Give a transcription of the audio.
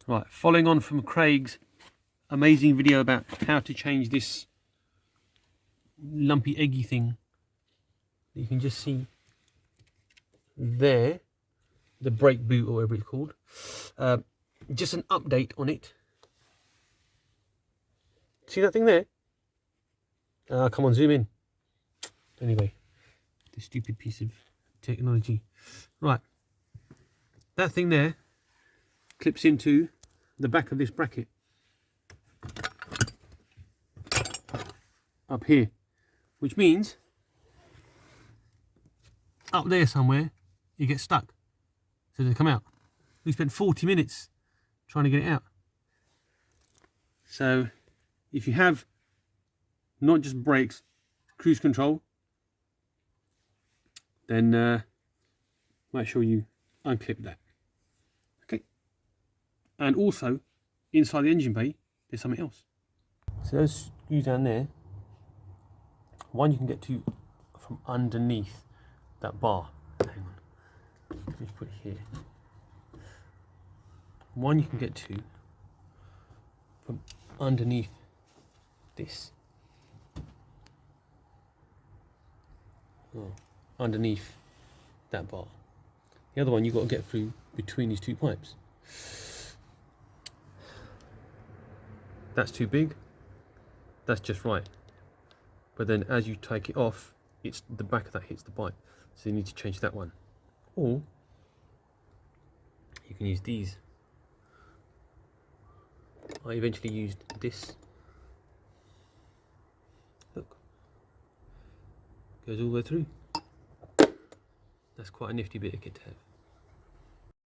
Right, following on from Craig's amazing video about how to change this lumpy eggy thing, you can just see there, the brake boot or whatever it's called. Just an update on it. See that thing there? Come on, zoom in. Anyway, this stupid piece of technology. Right, that thing there clips into the back of this bracket up here, which means up there somewhere it gets stuck, so it doesn't come out. We spent 40 minutes trying to get it out. So if you have not just brakes, cruise control, then make sure you unclip that. Okay. And also inside the engine bay there's something else. So those screws down there, one you can get to from underneath that bar. Hang on, let me put it here. One you can get to from underneath this. Underneath that bar. The other one you've got to get through between these two pipes. That's too big. That's just right. But then as you take it off, it's the back of that hits the pipe. So you need to change that one. Or you can use these. I eventually used this. Look. Goes all the way through. That's quite a nifty bit of kit to have.